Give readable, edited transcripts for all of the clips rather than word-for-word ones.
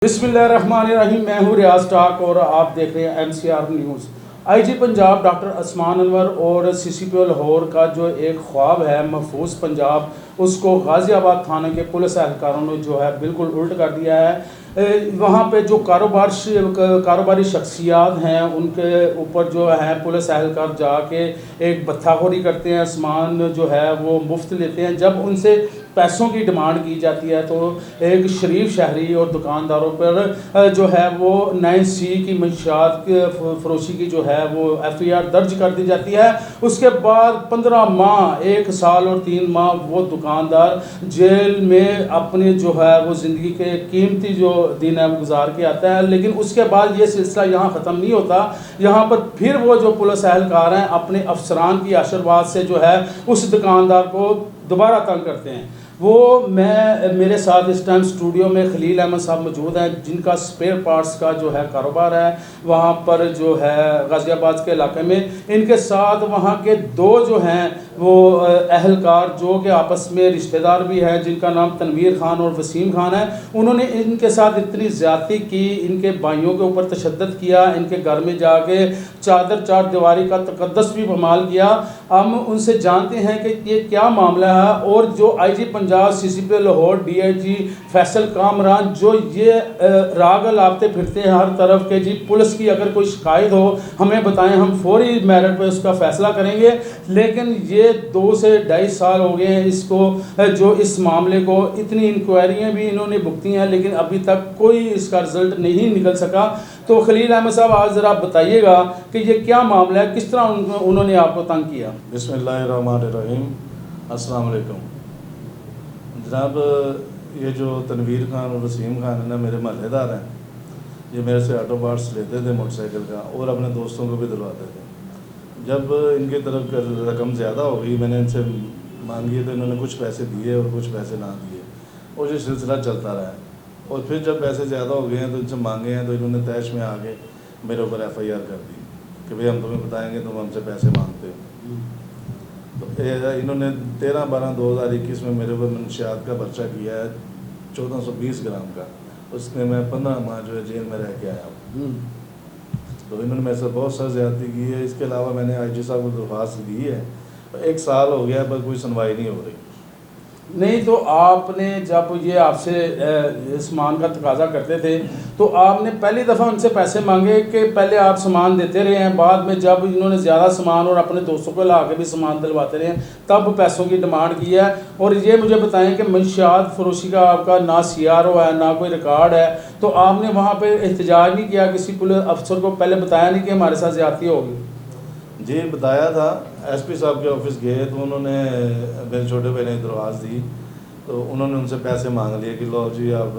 بسم اللہ الرحمن الرحیم. میں ہوں ریاض ٹاک اور آپ دیکھ رہے ہیں MCR نیوز. آئی جی پنجاب ڈاکٹر عثمان انور اور CCPO لاہور کا جو ایک خواب ہے محفوظ پنجاب، اس کو غازی آباد تھانے کے پولیس اہلکاروں نے جو ہے بالکل الٹ کر دیا ہے. وہاں پہ جو کاروباری شخصیات ہیں ان کے اوپر جو ہے پولیس اہلکار جا کے ایک بتھا خوری کرتے ہیں، سامان جو ہے وہ مفت لیتے ہیں. جب ان سے پیسوں کی ڈیمانڈ کی جاتی ہے تو ایک شریف شہری اور دکانداروں پر جو ہے وہ 9C کی منشیات فروشی کی جو ہے وہ FIR درج کر دی جاتی ہے. اس کے بعد 15 ماہ، 1 سال اور 3 ماہ وہ دکاندار جیل میں اپنے جو ہے وہ زندگی کے قیمتی جو دن ہے وہ گزار کے آتا ہے. لیکن اس کے بعد یہ سلسلہ یہاں ختم نہیں ہوتا. یہاں پر پھر وہ جو پولیس اہلکار ہیں اپنے افسران کی آشرواد سے جو ہے اس دکاندار کو دوبارہ تنگ کرتے ہیں. میرے ساتھ اس ٹائم اسٹوڈیو میں خلیل احمد صاحب موجود ہیں جن کا سپیئر پارٹس کا جو ہے کاروبار ہے وہاں پر جو ہے غازی آباد کے علاقے میں. ان کے ساتھ وہاں کے 2 جو ہیں وہ اہلکار جو کہ آپس میں رشتہ دار بھی ہیں، جن کا نام تنویر خان اور وسیم خان ہے. انہوں نے ان کے ساتھ اتنی زیادتی کی، ان کے بھائیوں کے اوپر تشدد کیا، ان کے گھر میں جا کے چار دیواری کا تقدس بھی پامال کیا. ہم ان سے جانتے ہیں کہ یہ کیا معاملہ ہے. اور جو آئی جی پنجاب، CCPO لاہور، DIG فیصل کامران جو یہ راگ لاپتے پھرتے ہیں ہر طرف کہ جی پولیس کی اگر کوئی شکایت ہو ہمیں بتائیں، ہم فوری میرٹ پہ اس کا فیصلہ کریں گے. لیکن یہ 2 سے 2.5 سال ہو گئے ہیں اس کو، جو اس معاملے کو اتنی انکوائریاں بھی انہوں نے بھگتی ہیں لیکن ابھی تک کوئی اس کا رزلٹ نہیں نکل سکا. تو خلیل احمد صاحب آج ذرا بتائیے گا کہ یہ کیا معاملہ ہے، کس طرح انہوں نے آپ کو تنگ کیا؟ بسم اللہ الرحمن الرحیم. السلام علیکم جناب. یہ جو تنویر خان اور وسیم خان ہیں نا، میرے محلے دار ہیں. یہ میرے سے آٹو پارٹس لیتے تھے موٹر سائیکل کا اور اپنے دوستوں کو بھی دلواتے تھے. جب ان کی طرف رقم زیادہ ہو گئی، میں نے ان سے مانگی تو انہوں نے کچھ پیسے دیے اور کچھ پیسے نہ دیے اور یہ سلسلہ چلتا رہا. اور پھر جب پیسے زیادہ ہو گئے ہیں تو ان سے مانگے ہیں تو انہوں نے تیش میں آ کے میرے اوپر FIR کر دی کہ بھئی ہم تمہیں بتائیں گے تم ہم سے پیسے مانگتے ہو. تو انہوں نے 13/12/2021 میں میرے اوپر منشیات کا پرچہ کیا ہے 1420 گرام کا. اس میں 15 ماہ جو ہے جیل میں رہ کے آیا ہوں. تو انہوں نے میرے سے بہت سخت زیادتی کی ہے. اس کے علاوہ میں نے IG صاحب کو درخواست دی ہے، 1 سال ہو گیا پر کوئی سنوائی نہیں ہو رہی. نہیں تو آپ نے جب یہ آپ سے سامان کا تقاضا کرتے تھے تو آپ نے پہلی دفعہ ان سے پیسے مانگے کہ پہلے آپ سامان دیتے رہے ہیں، بعد میں جب انہوں نے زیادہ سامان اور اپنے دوستوں کو لا کے بھی سامان دلواتے رہے ہیں تب پیسوں کی ڈیمانڈ کی ہے؟ اور یہ مجھے بتائیں کہ منشیات فروشی کا آپ کا نہ CRO ہے نہ کوئی ریکارڈ ہے، تو آپ نے وہاں پہ احتجاج نہیں کیا؟ کسی پولیس افسر کو پہلے بتایا نہیں کہ ہمارے ساتھ زیادتی ہوگی؟ جی بتایا تھا. SP صاحب کے آفس گئے تو انہوں نے میرے چھوٹے بھائی نے درخواست دی تو انہوں نے ان سے پیسے مانگ لیے کہ لو جی آپ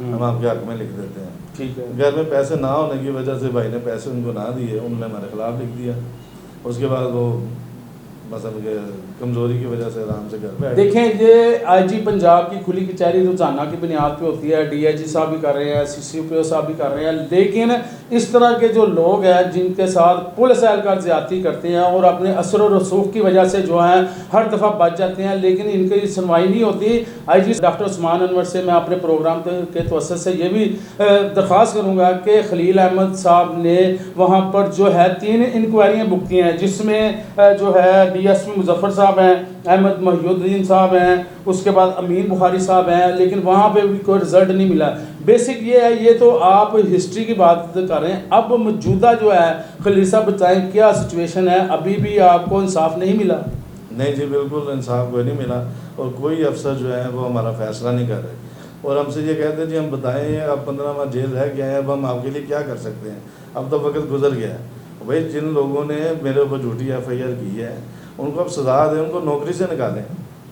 ہم آپ کے حق میں لکھ دیتے ہیں. ٹھیک ہے. گھر میں پیسے نہ ہونے کی وجہ سے بھائی نے پیسے ان کو نہ دیے، انہوں نے ہمارے خلاف لکھ دیا. اس کے بعد وہ مثلا کمزوری کی وجہ سے آرام سے گھر پہ آئے. دیکھیں یہ IG پنجاب کی کھلی کچہری روزانہ کی بنیاد پہ ہوتی ہے. DIG صاحب بھی کر رہے ہیں، CCPO صاحب بھی کر رہے ہیں. لیکن اس طرح کے جو لوگ ہیں جن کے ساتھ پولیس اہلکار زیادتی کرتے ہیں اور اپنے اثر و رسوخ کی وجہ سے جو ہیں ہر دفعہ بچ جاتے ہیں لیکن ان کی سنوائی نہیں ہوتی. IG ڈاکٹر عثمان انور سے میں اپنے پروگرام کے توسط سے یہ بھی درخواست کروں گا کہ خلیل احمد صاحب نے وہاں پر جو ہے 3 انکوائریاں بکتی ہیں جس میں جو ہے DSP مظفر صاحب ہیں، احمد محی الدین صاحب ہیں، اس کے بعد امین بخاری صاحب ہیں، لیکن وہاں پہ بھی کوئی رزلٹ نہیں ملا. بیسک یہ ہے، یہ تو آپ ہسٹری کی بات کر رہے ہیں. اب موجودہ جو ہے خلیل صاحب بتائیں کیا سچویشن ہے؟ ابھی بھی آپ کو انصاف نہیں ملا؟ نہیں جی بالکل انصاف کوئی نہیں ملا اور کوئی افسر جو ہے وہ ہمارا فیصلہ نہیں کر رہے اور ہم سے یہ کہتے ہیں جی ہم بتائیں اب 15 ماہ جیل رہ گیا ہے، اب ہم آپ کے لیے کیا کر سکتے ہیں، اب تو وقت گزر گیا ہے. بھائی جن لوگوں نے میرے اوپر جھوٹی FIR کی ہے ان کو اب سزا دیں، ان کو نوکری سے نکالیں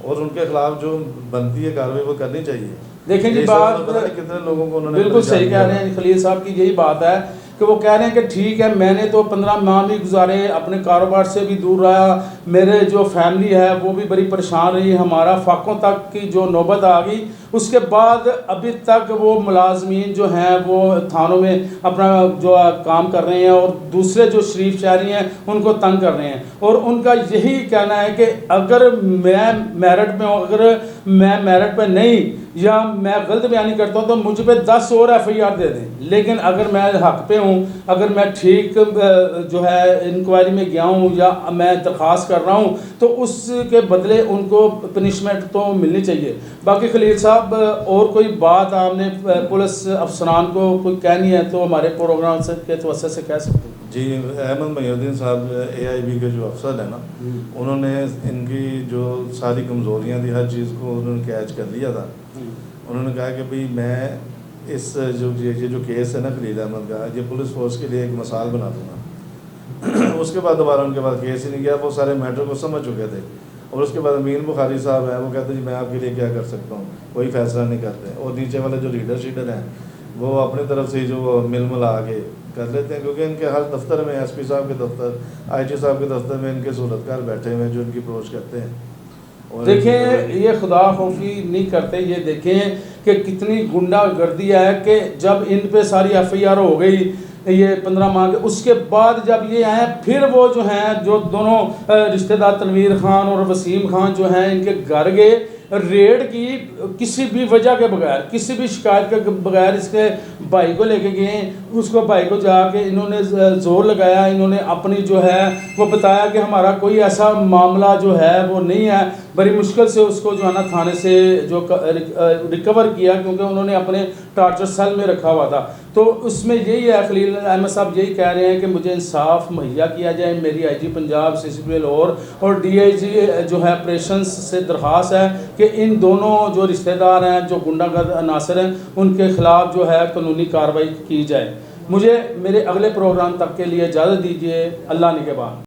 اور ان کے خلاف جو بنتی ہے کارروائی وہ کرنی چاہیے. دیکھیں جی بات کتنے لوگوں کو انہوں نے بالکل صحیح کہہ رہے ہیں خلیل صاحب کی. یہی بات ہے کہ وہ کہہ رہے ہیں کہ ٹھیک ہے میں نے تو 15 ماہ بھی گزارے، اپنے کاروبار سے بھی دور رہا، میرے جو فیملی ہے وہ بھی بڑی پریشان رہی، ہمارا فاقوں تک کی جو نوبت آ گئی. اس کے بعد ابھی تک وہ ملازمین جو ہیں وہ تھانوں میں اپنا جو کام کر رہے ہیں اور دوسرے جو شریف شہری ہیں ان کو تنگ کر رہے ہیں. اور ان کا یہی کہنا ہے کہ اگر میں میرٹ پہ ہوں، اگر میں میرٹ پہ نہیں یا میں غلط بیانی کرتا ہوں تو مجھ پہ 10 اور FIR دے دیں، لیکن اگر میں حق پہ ہوں، اگر میں ٹھیک جو ہے انکوائری میں گیا ہوں یا میں درخواست کر رہا ہوں تو اس کے بدلے ان کو پنشمنٹ تو ملنی چاہیے۔ باقی خلیل صاحب اور کوئی بات آپ نے پولیس افسران کو کوئی کہنی ہے تو ہمارے پروگرام کے توسط سے کہہ سکتے ہیں؟ جی، احمد محی الدین صاحب AIB کے جو افسر ہیں نا، انہوں نے ان کی جو ساری کمزوریاں تھی ہر چیز کو انہوں نے کیچ کر لیا تھا۔ انہوں نے کہا کہ بھئی میں اس یہ جو کیس ہے نا خلیل احمد کا، یہ پولیس فورس کے لیے ایک مثال بنا دوں گا۔ اس کے بعد دوبارہ ان کے بعد کیس ہی نہیں گیا، وہ سارے میٹر کو سمجھ چکے تھے۔ اور اس کے بعد امین بخاری صاحب ہیں، وہ کہتے ہیں جی میں آپ کے لیے کیا کر سکتا ہوں، کوئی فیصلہ نہیں کرتے۔ اور نیچے والے جو لیڈر شیڈر ہیں وہ اپنی طرف سے جو مل ملا کے کر لیتے ہیں، کیونکہ ان کے ہر دفتر میں SP صاحب کے دفتر، IG صاحب کے دفتر میں ان کے صورتکار بیٹھے ہوئے ہیں جو ان کی اپروچ کرتے ہیں۔ اور دیکھیں یہ خدا خوفی نہیں کرتے، یہ دیکھیں کہ کتنی گنڈا گردی ہے کہ جب ان پہ ساری FIR ہو گئی یہ 15 ماہ کے، اس کے بعد جب یہ آئے پھر وہ جو ہیں جو دونوں رشتہ دار تنویر خان اور وسیم خان جو ہیں ان کے گھر گئے، ریڈ کی کسی بھی وجہ کے بغیر، کسی بھی شکایت کے بغیر، اس کے بھائی کو لے کے گئے، اس کو بھائی کو جا کے انہوں نے زور لگایا، انہوں نے اپنی جو ہے وہ بتایا کہ ہمارا کوئی ایسا معاملہ جو ہے وہ نہیں ہے، بڑی مشکل سے اس کو جو ہے نا تھانے سے جو ریکور کیا، کیونکہ انہوں نے اپنے ٹارچر سیل میں رکھا ہوا تھا۔ تو اس میں یہی ہے خلیل احمد صاحب یہی کہہ رہے ہیں کہ مجھے انصاف مہیا کیا جائے، میری IG پنجاب CCP لاہور اور DIG جو ہے آپریشنز سے درخواست ہے کہ ان دونوں جو رشتہ دار ہیں جو گنڈا گرد عناصر ہیں ان کے خلاف جو ہے قانونی کارروائی کی جائے۔ مجھے میرے اگلے پروگرام تک کے لیے اجازت دیجیے، اللہ نگہبان۔